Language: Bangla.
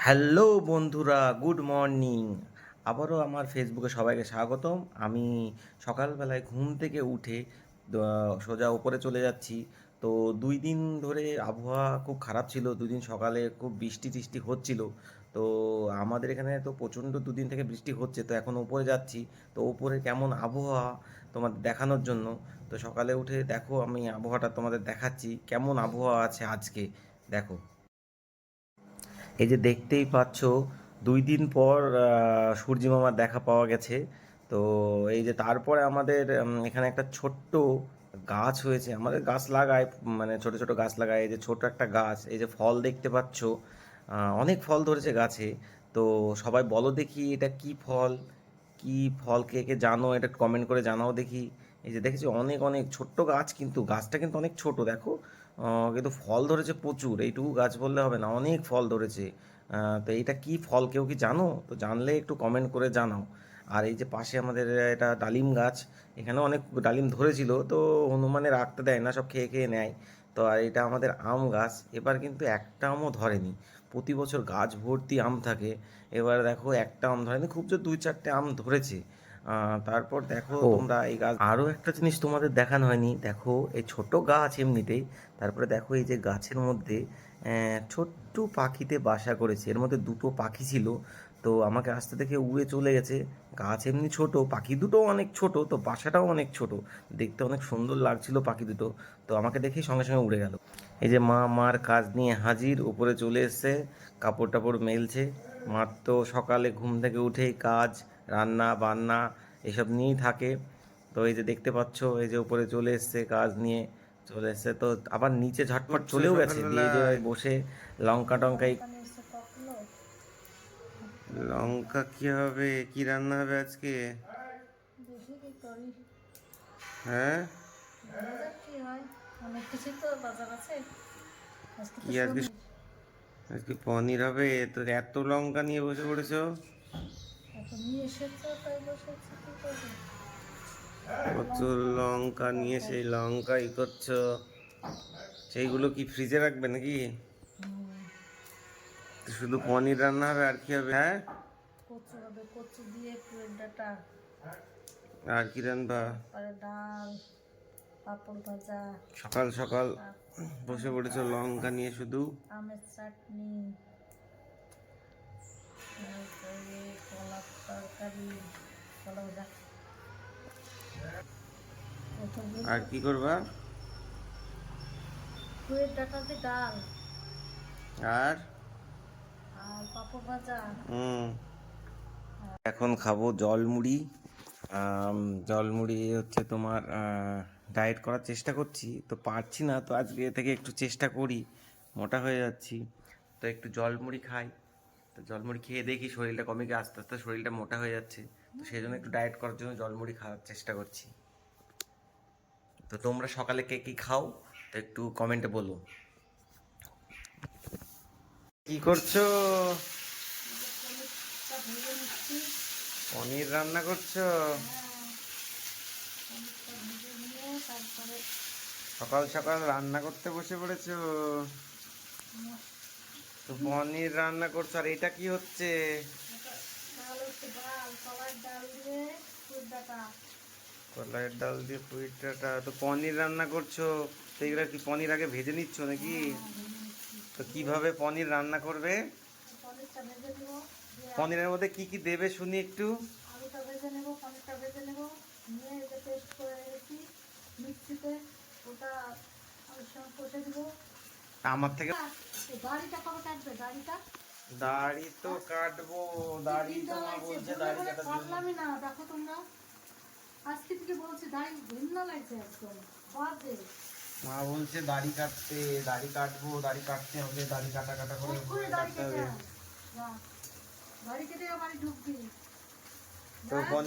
হ্যালো বন্ধুরা, গুড মর্নিং। আবারও আমার ফেসবুকে সবাইকে স্বাগতম। আমি সকালবেলায় ঘুম থেকে উঠে সোজা উপরে চলে যাচ্ছি। তো 2 দিন ধরে আবহাওয়া খুব খারাপ ছিল। 2 দিন সকালে খুব বৃষ্টি টিষ্টি হচ্ছিল। তো আমাদের এখানে তো প্রচণ্ড 2 দিন থেকে বৃষ্টি হচ্ছে। তো এখন উপরে যাচ্ছি। তো উপরে কেমন আবহাওয়া তোমাদের দেখানোর জন্য। তো সকালে উঠে দেখো, আমি আবহাওয়াটা তোমাদের দেখাচ্ছি কেমন আবহাওয়া আছে আজকে। দেখো, এই যে দেখতেই পাচ্ছ, 2 দিন পর সূর্যি মামার দেখা পাওয়া গেছে। তো এই যে তারপরে আমাদের এখানে একটা ছোট্ট গাছ হয়েছে। আমাদের গাছ লাগায়, মানে ছোট ছোট গাছ লাগায়। এই যে ছোট একটা গাছ, এই যে ফল দেখতে পাচ্ছ, অনেক ফল ধরেছে গাছে। তো সবাই বলো দেখি এটা কি ফল, কি ফল, কে কে জানো এটা কমেন্ট করে জানাও দেখি। এই যে দেখেছি অনেক অনেক ছোট্ট গাছ, কিন্তু গাছটা কিন্তু অনেক ছোট দেখো। কিন্তু ফল ধরেছে প্রচুর, এইটুকু গাছ বললে হবে না, অনেক ফল ধরেছে। তো এইটা কি ফল, কেউ কি জানো? তো জানলে একটু কমেন্ট করে জানাও। আর এই যে পাশে আমাদের এটা ডালিম গাছ, এখানে অনেক ডালিম ধরেছিল, তো হনুমানে রাখতে দেয় না, সব খেয়ে খেয়ে নেয়। তো আর এটা আমাদের আম গাছ, এবার কিন্তু একটা আমও ধরেনি। প্রতি বছর গাছ ভর্তি আম থাকে, এবার দেখো একটা আম ধরেনি, খুব জোর 2-4টে আম ধরেছে। তারপর দেখো তোমরা এই গাছ, আরও একটা জিনিস তোমাদের দেখানো হয়নি, দেখো এই ছোট গাছ এমনিতেই। তারপরে দেখো এই যে গাছের মধ্যে ছোট্ট পাখিতে বাসা করেছে, এর মধ্যে দুটো পাখি ছিল। তো আমাকে আসতে দেখে উড়ে চলে গেছে। গাছ এমনি ছোট, পাখি দুটো অনেক ছোট, তো বাসাটাও অনেক ছোট। দেখতে অনেক সুন্দর লাগছিল পাখি দুটো। তো আমাকে দেখেই সঙ্গে সঙ্গে উড়ে গেল। এই যে মা মার কাজ নিয়ে হাজির, উপরে চলে এসছে, কাপড় টাপড় মেলছে। মার তো সকালে ঘুম থেকে উঠেই কাজ, রান্না বান্না এসব নিয়েই থাকে। তো এই যে দেখতে পাচ্ছ, এই যে উপরে চলে এসছে কাজ নিয়ে, চলে এসছে তো আবার নিচে ঝটপট চলেও গেছে, দিয়ে যে বসে লঙ্কা টঙ্কা লঙ্কা কি হবে, কি রান্না হবে আজকে? দেখি কি করি। হ্যাঁ, বাজার কি হয়, অনেক কিছু তো বাজার আছে। আজকে কি তো আজকে? শনি। আজকে পনির হবে? তো এত লঙ্কা নিয়ে বসে পড়েছো? এখন নিয়ে এসেছো তাই বসেছি, কি করবো। প্রচুর লঙ্কা লঙ্কা নিয়ে দরকার। সেই লঙ্কা ই করছো, সেইগুলো কি ফ্রিজে রাখবে নাকি? হুম, তো শুধু পনির রান্না হবে, আর কি হবে? হ্যাঁ, কচু হবে, কচু দিয়ে পুরের ডাটা, আর কি রান্না? তারপরে ডাল, পাঁপড় ভাজা, সকাল সকাল বসে আমের পড়েছো লঙ্কা নিয়ে শুধু। আমের চাটনি, তারপরে কলার তরকারি, কলা ভাজা, কতগুলো আর কি করবা? পুরের ডাটা দিয়ে ডাল আর আর পাঁপড় ভাজা। হুম, এখন খাবো জলমুড়ি। জলমুড়ি হচ্ছে তোমার, ডায়েট করার চেষ্টা করছি, তো পারছি না, তো আজকে থেকে একটু চেষ্টা করি, মোটা হয়ে যাচ্ছি। তো একটু জলমুড়ি খাই। তো জলমুড়ি খেয়ে দেখি শরীরটা কমে গিয়ে, আস্তে আস্তে শরীরটা মোটা হয়ে যাচ্ছে। তো সেই জন্য একটু ডায়েট করার জন্য জলমুড়ি খাওয়ার চেষ্টা করছি। তো তোমরা সকালে কে কী খাও, তো একটু কমেন্টে বলো। কি করছো? পনিরটা ভেজে নিচ্ছি। পনির রান্না করছো? হ্যাঁ, পনিরটা ভেজে নিয়ে তারপরে সকাল সকাল রান্না করতে বসে পড়েছো? তো পনির রান্না করছো, আর এটা কি হচ্ছে? ডাল হচ্ছে, ডাল কলার ডাল দিয়ে ফুল ডাটা। কলাইয়ের ডাল দিয়ে পুইটাটা, তো পনির রান্না করছো? তো এগুলো কি পনির আগে ভেজে নিচ্ছ নাকি? হ্যাঁ, ভেজে নিচ্ছি। তো দিয়ে কিভাবে পনির রান্না করবে? পনিরটা ভেজে নেবো, দিয়ে পনিরের মধ্যে কি কি দেবে শুনি একটু। আলুটা ভেজে নেবো, পনিরটা ভেজে নেবো, নিয়ে এটা পেস্ট করে রেখেছি মিক্সিতে, ওটা আলুর সঙ্গে কষে দেবো। আমার থেকে এই দাড়িটা কবে কাটবে, দাড়িটা? দাড়ি তো কাটবো, দাড়ি তো মা বলছে দাড়ি কাটার জন্য। কাটলামই না, দেখো তোমরা, আজকে থেকে বলছি দাড়ি ঘৃণা লাগছে একদম, বাজে। মা বলছে দাড়ি কাটতে, দাড়ি কাটবো, দাড়ি কাটতে হবে, দাড়ি কাটা কাটা করে এক্ষুনি দাড়ি কাটতে কেটে হবে। আয়। যা, দাড়ি কেটে বাড়ি ঢুকবি। তো যা। পনির